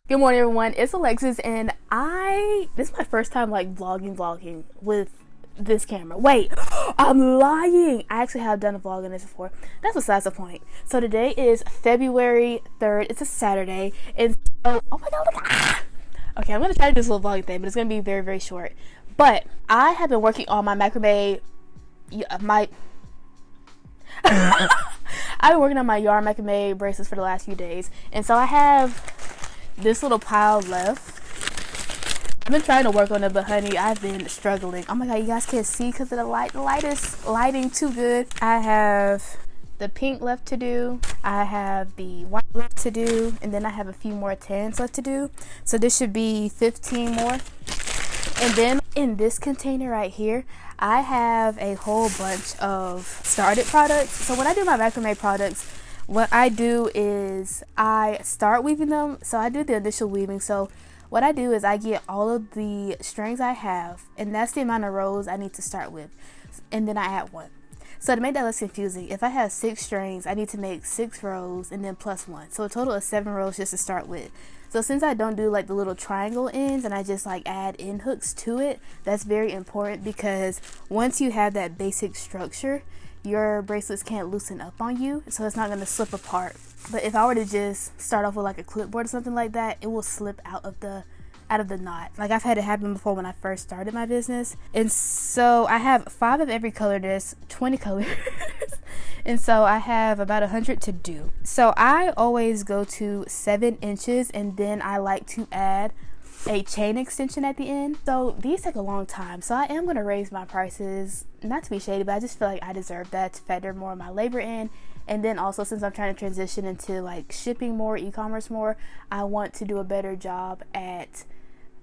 Good morning, everyone. It's Alexis, and this is my first time like vlogging with this camera. Wait, I'm lying. I actually have done a vlog on this before. That's besides the point. So today is February 3rd. It's a Saturday, and so oh my god, look. Okay, I'm gonna try to do this little vlogging thing, but it's gonna be very, very short. But I have been working on my macrame. I've been working on my yarn macrame bracelets for the last few days, and so I have this little pile left. I've been trying to work on it, but honey, I've been struggling. Oh my god, you guys can't see because of the light. The light is lighting too good. I have the pink left to do. I have the white left to do, and then I have a few more tans left to do. So this should be 15 more. And then in this container right here, I have a whole bunch of started products. So when I do my macrame products, what I do is I start weaving them. So I do the initial weaving. So what I do is I get all of the strings I have, and that's the amount of rows I need to start with, and then I add one. So to make that less confusing, if I have 6 strings, I need to make 6 rows and then plus 1. So a total of 7 rows just to start with. So since I don't do like the little triangle ends and I just like add end hooks to it, that's very important, because once you have that basic structure, your bracelets can't loosen up on you, so it's not going to slip apart. But if I were to just start off with like a clipboard or something like that, it will slip out of the knot. Like I've had it happen before when I first started my business. And so I have 5 of every color. There's 20 colors. And so I have about 100 to do. So I always go to 7 inches, and then I like to add a chain extension at the end. So these take a long time, so I am going to raise my prices, not to be shady, but I just feel like I deserve that to factor more of my labor in. And then also, since I'm trying to transition into like shipping more, e-commerce more, I want to do a better job at,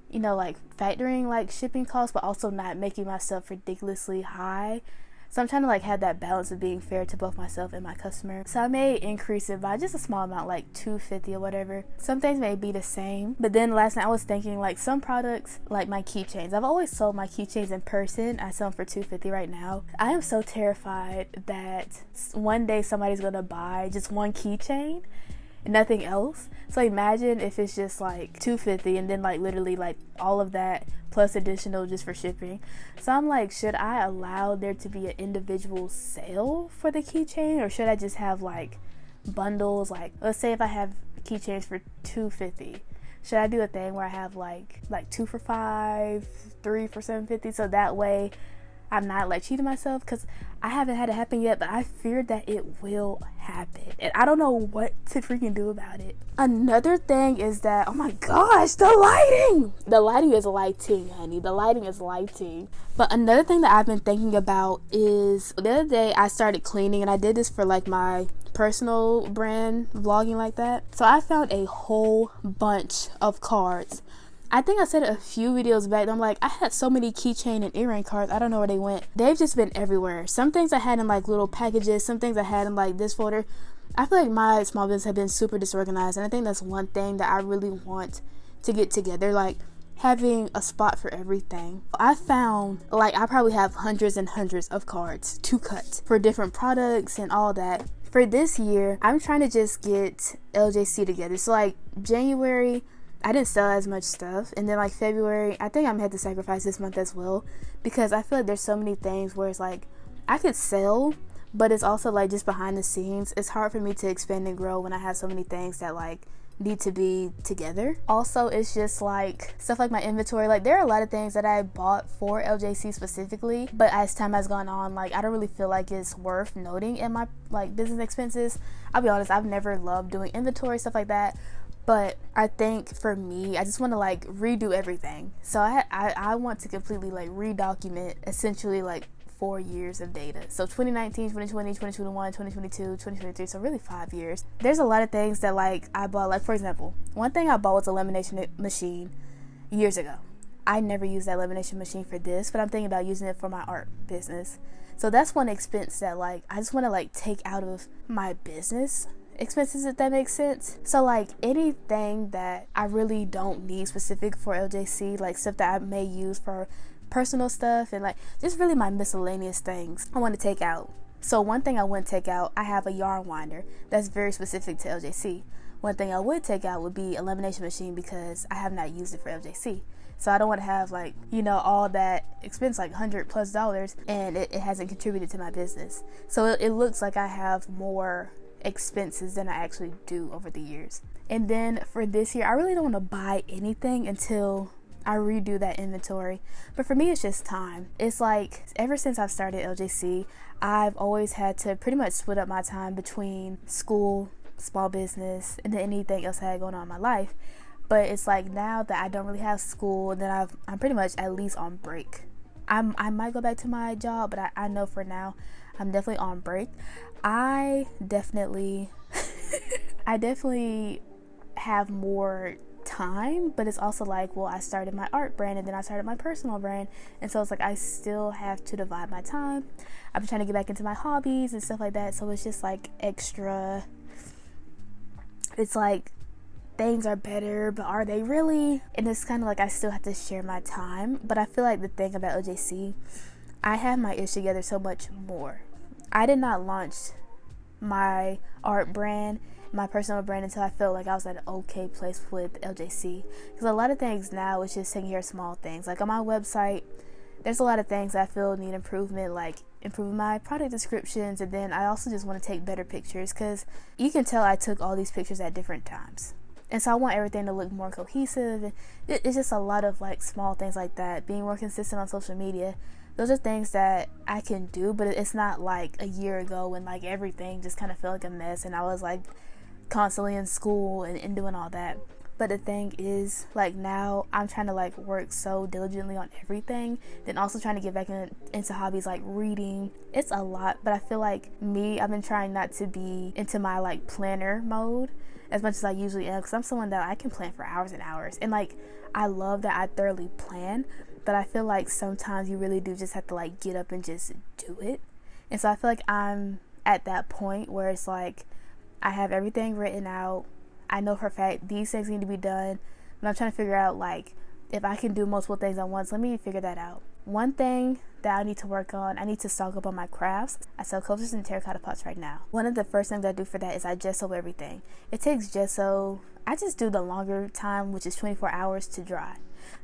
you know, like factoring like shipping costs, but also not making myself ridiculously high. So I'm trying to like have that balance of being fair to both myself and my customer. So I may increase it by just a small amount, like $2.50 or whatever. Some things may be the same. But then last night I was thinking like some products, like my keychains. I've always sold my keychains in person. I sell them for $2.50 right now. I am so terrified that one day somebody's gonna buy just one keychain and nothing else. So imagine if it's just like $2.50 and then like literally like all of that plus additional just for shipping. So I'm like, should I allow there to be an individual sale for the keychain, or should I just have like bundles? Like let's say if I have keychains for $2.50, should I do a thing where I have like 2 for $5, 3 for $7.50, so that way I'm not like cheating myself? Because I haven't had it happen yet, but I fear that it will happen, and I don't know what to freaking do about it. Another thing is that, oh my gosh, the lighting is lighting, honey. The lighting is lighting. But another thing that I've been thinking about is, the other day I started cleaning, and I did this for like my personal brand vlogging like that. So I found a whole bunch of cards. I think I said it a few videos back. I'm like, I had so many keychain and earring cards. I don't know where they went. They've just been everywhere. Some things I had in like little packages. Some things I had in like this folder. I feel like my small business have been super disorganized. And I think that's one thing that I really want to get together. Like having a spot for everything. I found like I probably have hundreds and hundreds of cards to cut for different products and all that. For this year, I'm trying to just get LJC together. So like January, I didn't sell as much stuff, and then like February, I think I'm gonna have to sacrifice this month as well, because I feel like there's so many things where it's like I could sell, but it's also like just behind the scenes. It's hard for me to expand and grow when I have so many things that like need to be together. Also, it's just like stuff like my inventory. Like there are a lot of things that I bought for LJC specifically, but as time has gone on, like I don't really feel like it's worth noting in my like business expenses. I'll be honest, I've never loved doing inventory, stuff like that. But I think for me, I just want to like redo everything. So I want to completely like redocument essentially like 4 years of data. So 2019, 2020, 2021, 2022, 2023. So really 5 years. There's a lot of things that like I bought. Like for example, one thing I bought was a lamination machine years ago. I never used that lamination machine for this, but I'm thinking about using it for my art business. So that's one expense that like I just want to like take out of my business expenses, if that makes sense. So like anything that I really don't need specific for LJC, like stuff that I may use for personal stuff, and like just really my miscellaneous things I want to take out. So one thing I wouldn't take out, I have a yarn winder that's very specific to LJC. One thing I would take out would be a lamination machine because I have not used it for LJC. So I don't want to have like, you know, all that expense, like $100+ and it hasn't contributed to my business. So it looks like I have more expenses than I actually do over the years. And then for this year, I really don't want to buy anything until I redo that inventory. But for me, it's just time. It's like ever since I've started LJC, I've always had to pretty much split up my time between school, small business, and then anything else I had going on in my life. But it's like now that I don't really have school, then I'm pretty much at least on break. I might go back to my job, but I know for now I'm definitely on break. I definitely have more time, but it's also like, well, I started my art brand and then I started my personal brand, and so it's like I still have to divide my time. I've been trying to get back into my hobbies and stuff like that, so it's just like extra. It's like things are better, but are they really? And it's kind of like I still have to share my time. But I feel like the thing about OJC, I have my ish together so much more. I did not launch my art brand, my personal brand, until I felt like I was at an okay place with LJC. Because a lot of things now is just taking care of small things. Like on my website, there's a lot of things I feel need improvement, like improving my product descriptions, and then I also just want to take better pictures because you can tell I took all these pictures at different times. And so I want everything to look more cohesive. It's just a lot of like small things like that. Being more consistent on social media. Those are things that I can do, but it's not like a year ago when like everything just kind of felt like a mess and I was like constantly in school and doing all that. But the thing is, like now I'm trying to like work so diligently on everything, then also trying to get back into hobbies like reading. It's a lot, but I feel like I've been trying not to be into my like planner mode as much as I usually am, because I'm someone that I can plan for hours and hours, and like I love that I thoroughly plan, but I feel like sometimes you really do just have to like get up and just do it. And so I feel like I'm at that point where it's like I have everything written out. I know for a fact these things need to be done, but I'm trying to figure out like if I can do multiple things at once. Let me figure that out. One thing that I need to work on, I need to stock up on my crafts. I sell coasters and terracotta pots right now. One of the first things I do for that is I gesso everything. It takes gesso, I just do the longer time, which is 24 hours to dry.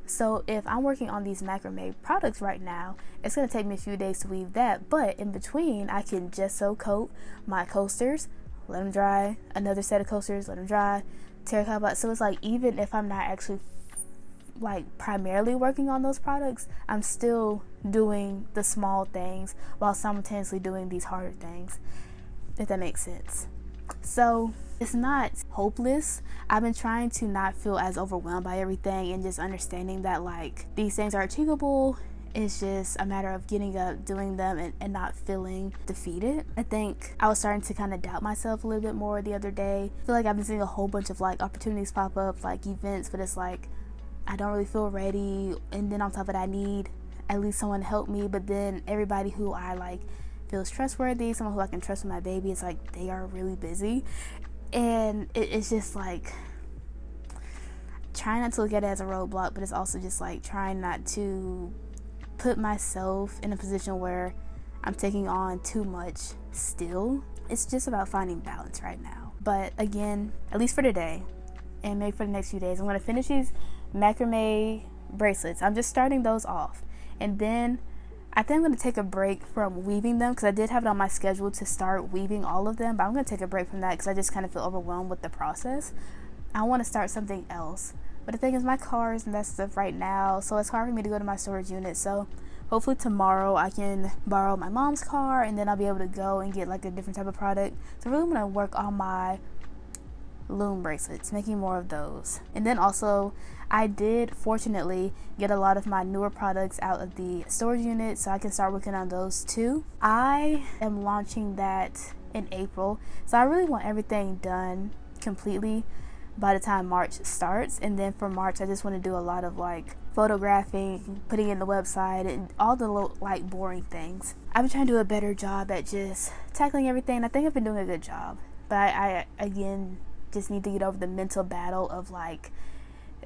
So if I'm working on these macrame products right now, it's going to take me a few days to weave that, but in between I can gesso coat my coasters, let them dry, another set of coasters, let them dry, terracotta pots. So it's like even if I'm not actually like primarily working on those products, I'm still doing the small things while simultaneously doing these harder things, if that makes sense. So it's not hopeless. I've been trying to not feel as overwhelmed by everything and just understanding that like these things are achievable. It's just a matter of getting up, doing them, and not feeling defeated. I think I was starting to kind of doubt myself a little bit more the other day. I feel like I've been seeing a whole bunch of like opportunities pop up, like events, but it's like I don't really feel ready, and then on top of that I need at least someone to help me. But then everybody who I like feels trustworthy, someone who I can trust with my baby, it's like they are really busy, and it's just like trying not to look at it as a roadblock, but it's also just like trying not to put myself in a position where I'm taking on too much still. It's just about finding balance right now. But again, at least for today and maybe for the next few days, I'm going to finish these macrame bracelets. I'm just starting those off, and then I think I'm going to take a break from weaving them because I did have it on my schedule to start weaving all of them, but I'm going to take a break from that because I just kind of feel overwhelmed with the process. I want to start something else, but the thing is my car is messed up right now, so it's hard for me to go to my storage unit. So hopefully tomorrow I can borrow my mom's car, and then I'll be able to go and get like a different type of product. So really I'm going to work on my loom bracelets, making more of those. And then also I did fortunately get a lot of my newer products out of the storage unit, so I can start working on those too. I am launching that in April, so I really want everything done completely by the time March starts. And then for March I just want to do a lot of like photographing, putting in the website, and all the little like boring things. I've been trying to do a better job at just tackling everything. I think I've been doing a good job, but I again just need to get over the mental battle of like,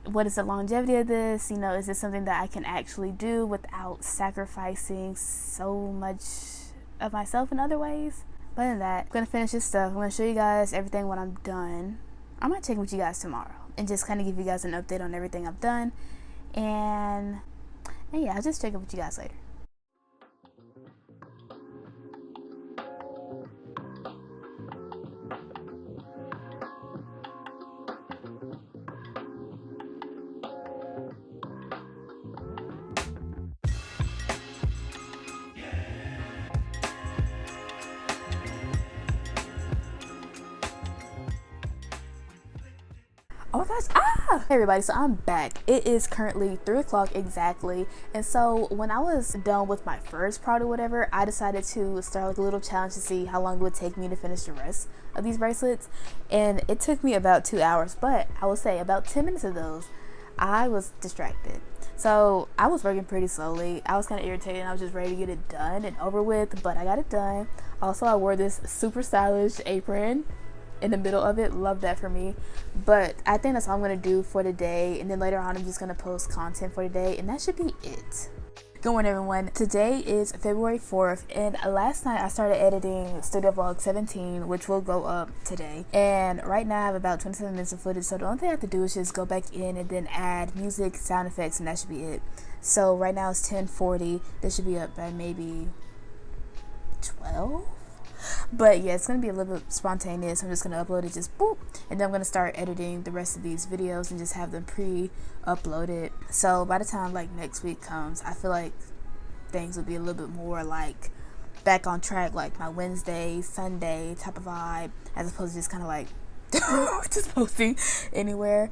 what is the longevity of this? You know, is this something that I can actually do without sacrificing so much of myself in other ways? But other than that, I'm gonna finish this stuff. I'm gonna show you guys everything when I'm done. I might check with you guys tomorrow and just kind of give you guys an update on everything I've done. And yeah, I'll just check up with you guys later. Oh my gosh, Hey everybody, so I'm back. It is currently 3 o'clock exactly, and so when I was done with my first product or whatever, I decided to start like a little challenge to see how long it would take me to finish the rest of these bracelets, and it took me about 2 hours, but I will say about 10 minutes of those I was distracted. So I was working pretty slowly. I was kind of irritated and I was just ready to get it done and over with, but I got it done. Also, I wore this super stylish apron in the middle of it. Love that for me. But I think that's all I'm gonna do for today, and then later on I'm just gonna post content for today, and that should be it. Good morning everyone. Today is February 4th, and last night I started editing studio vlog 17, which will go up today, and right now I have about 27 minutes of footage, so the only thing I have to do is just go back in and then add music, sound effects, and that should be it. So right now it's 10:40. This should be up by maybe 12. But yeah, it's gonna be a little bit spontaneous. I'm just gonna upload it just boop, and then I'm gonna start editing the rest of these videos and just have them pre-uploaded. So by the time like next week comes, I feel like things will be a little bit more like back on track, like my Wednesday, Sunday type of vibe, as opposed to just kind of like just posting anywhere.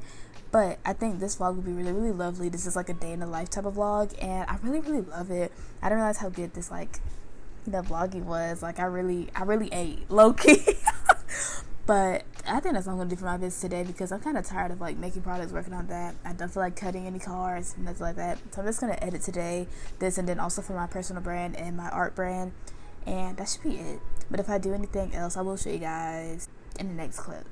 But I think this vlog will be really, really lovely. This is like a day in the life type of vlog, and I really, really love it. I didn't realize how good this the vlogging was. Like I really ate low-key. But I think that's what I'm gonna do for my business today, because I'm kind of tired of like making products, working on that. I don't feel like cutting any cards, nothing like that. So I'm just gonna edit today, this, and then also for my personal brand and my art brand, and that should be it. But if I do anything else, I will show you guys in the next clip.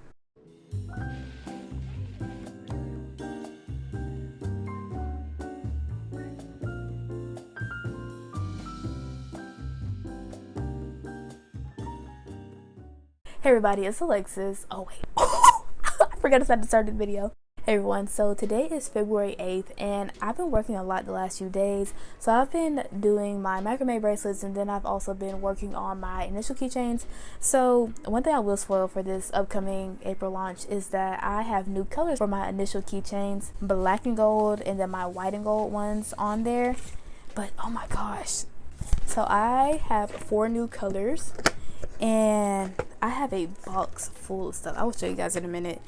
Hey everybody, it's Alexis. Oh wait, I forgot to start the video. Hey everyone, so today is February 8th, and I've been working a lot the last few days. So I've been doing my macrame bracelets, and then I've also been working on my initial keychains. So one thing I will spoil for this upcoming April launch is that I have new colors for my initial keychains, black and gold, and then my white and gold ones on there. But oh my gosh, so I have 4 new colors, and I have a box full of stuff. I will show you guys in a minute.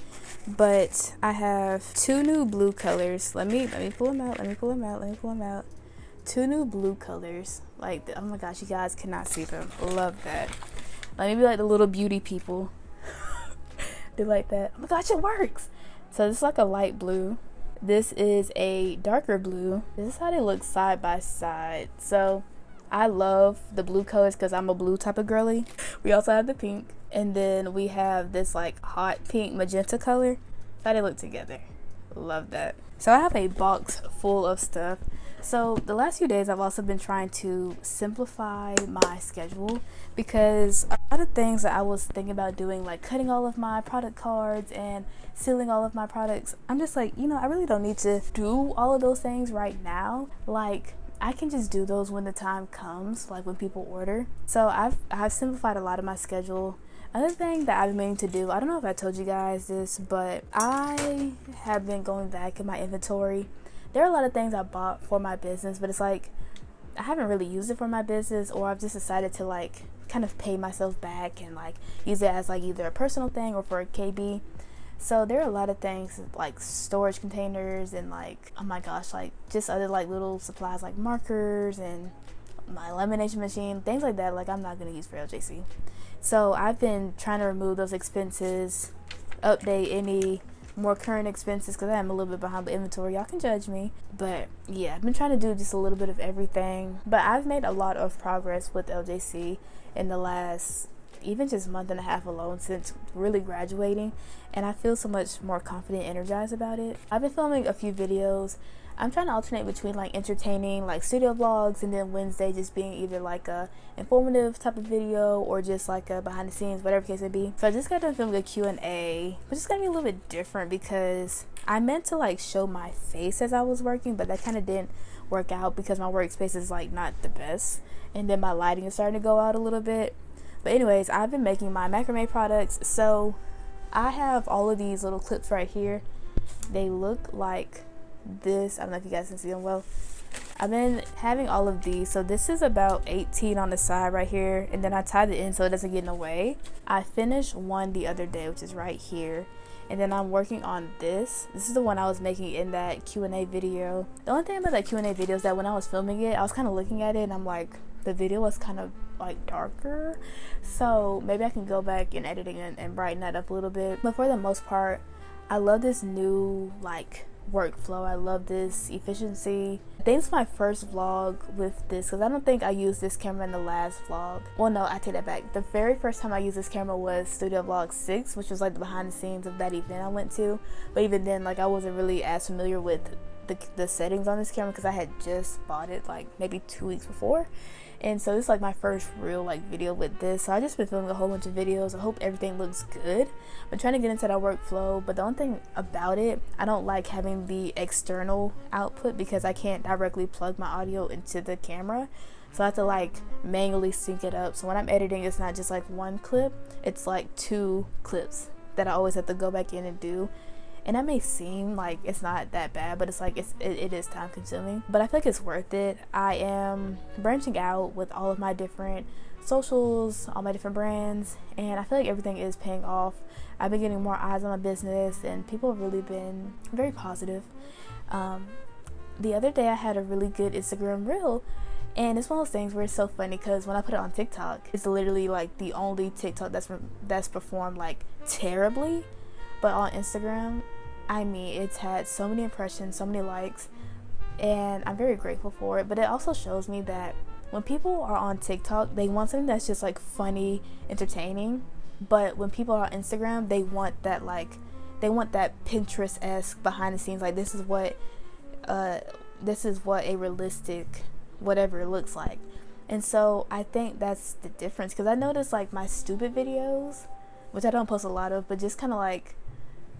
But I have 2 new blue colors. Let me pull them out. 2 new blue colors. Like, oh my gosh, you guys cannot see them. Love that. Let me be like the little beauty people. They like that. Oh my gosh, it works. So this is like a light blue. This is a darker blue. This is how they look side by side. So I love the blue colors because I'm a blue type of girly. We also have the pink, and then we have this like hot pink magenta color. How they look together. Love that. So I have a box full of stuff. So the last few days I've also been trying to simplify my schedule, because a lot of things that I was thinking about doing, like cutting all of my product cards and sealing all of my products, I'm just like, I really don't need to do all of those things right now. Like, I can just do those when the time comes, like when people order. So I've simplified a lot of my schedule. Another thing that I've been meaning to do, I don't know if I told you guys this, but I have been going back in my inventory. There are a lot of things I bought for my business, but it's like I haven't really used it for my business, or I've just decided to like kind of pay myself back and like use it as like either a personal thing or for a KB. So there are a lot of things like storage containers and like, oh my gosh, like just other like little supplies like markers and my lamination machine, things like that, like I'm not going to use for LJC. So I've been trying to remove those expenses, update any more current expenses, because I am a little bit behind the inventory. Y'all can judge me. But yeah, I've been trying to do just a little bit of everything. But I've made a lot of progress with LJC in the last even just month and a half alone since really graduating, and I feel so much more confident, energized about it. I've been filming a few videos. I'm trying to alternate between like entertaining like studio vlogs, and then Wednesday just being either like a informative type of video or just like a behind the scenes, whatever case it be. So I just got done filming a Q&A, which is gonna be a little bit different because I meant to like show my face as I was working, but that kind of didn't work out because my workspace is like not the best, and then my lighting is starting to go out a little bit. But anyways, I've been making my macrame products. So I have all of these little clips right here. They look like this. I don't know if you guys can see them well. I've been having all of these. So this is about 18 on the side right here, and then I tied it in so it doesn't get in the way. I finished one the other day, which is right here, and then I'm working on this. This is the one I was making in that Q&A video. The only thing about that Q&A video is that when I was filming it, I was kind of looking at it and I'm like, the video was kind of like darker, so maybe I can go back in editing and brighten that up a little bit. But for the most part, I love this new like workflow. I love this efficiency. I think it's my first vlog with this because I don't think I used this camera in the last vlog. Well, no, I take that back. The very first time I used this camera was Studio Vlog 6, which was like the behind the scenes of that event I went to. But even then, like I wasn't really as familiar with the settings on this camera because I had just bought it like maybe 2 weeks before. And so it's like my first real like video with this. So I just been filming a whole bunch of videos. I hope everything looks good. I'm trying to get into that workflow, but the only thing about it, I don't like having the external output because I can't directly plug my audio into the camera. So I have to like manually sync it up. So when I'm editing, it's not just like one clip, it's like 2 clips that I always have to go back in and do. And that may seem like it's not that bad, but it's like it is time consuming, but I feel like it's worth it. I am branching out with all of my different socials, all my different brands, and I feel like everything is paying off. I've been getting more eyes on my business and people have really been very positive. The other day I had a really good Instagram reel, and it's one of those things where it's so funny because when I put it on TikTok, it's literally like the only TikTok that's performed like terribly. But on Instagram, I mean, it's had so many impressions, so many likes, and I'm very grateful for it. But it also shows me that when people are on TikTok, they want something that's just like funny, entertaining. But when people are on Instagram, they want that Pinterest-esque behind the scenes. Like this is what a realistic whatever it looks like. And so I think that's the difference, because I noticed like my stupid videos, which I don't post a lot of, but just kind of like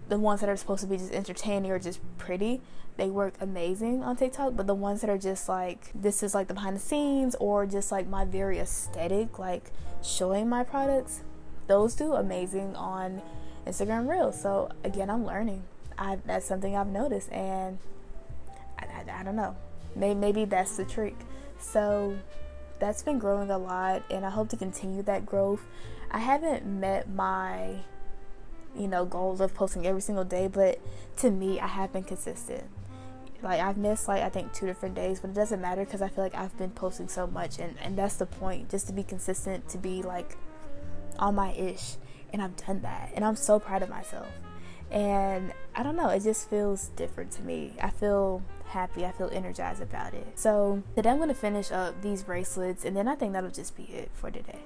the ones that are supposed to be just entertaining or just pretty, they work amazing on TikTok. But the ones that are just like, this is like the behind the scenes or just like my very aesthetic, like showing my products, those do amazing on Instagram Reels. So again, I'm learning. That's something I've noticed, and I don't know, maybe that's the trick. So that's been growing a lot, and I hope to continue that growth. I haven't met my goals of posting every single day, but to me, I have been consistent. Like I've missed like I think 2 different days, but it doesn't matter because I feel like I've been posting so much, and that's the point, just to be consistent, to be like on my ish, and I've done that, and I'm so proud of myself. And I don't know, it just feels different to me. I feel happy, I feel energized about it. So today I'm going to finish up these bracelets, and then I think that'll just be it for today.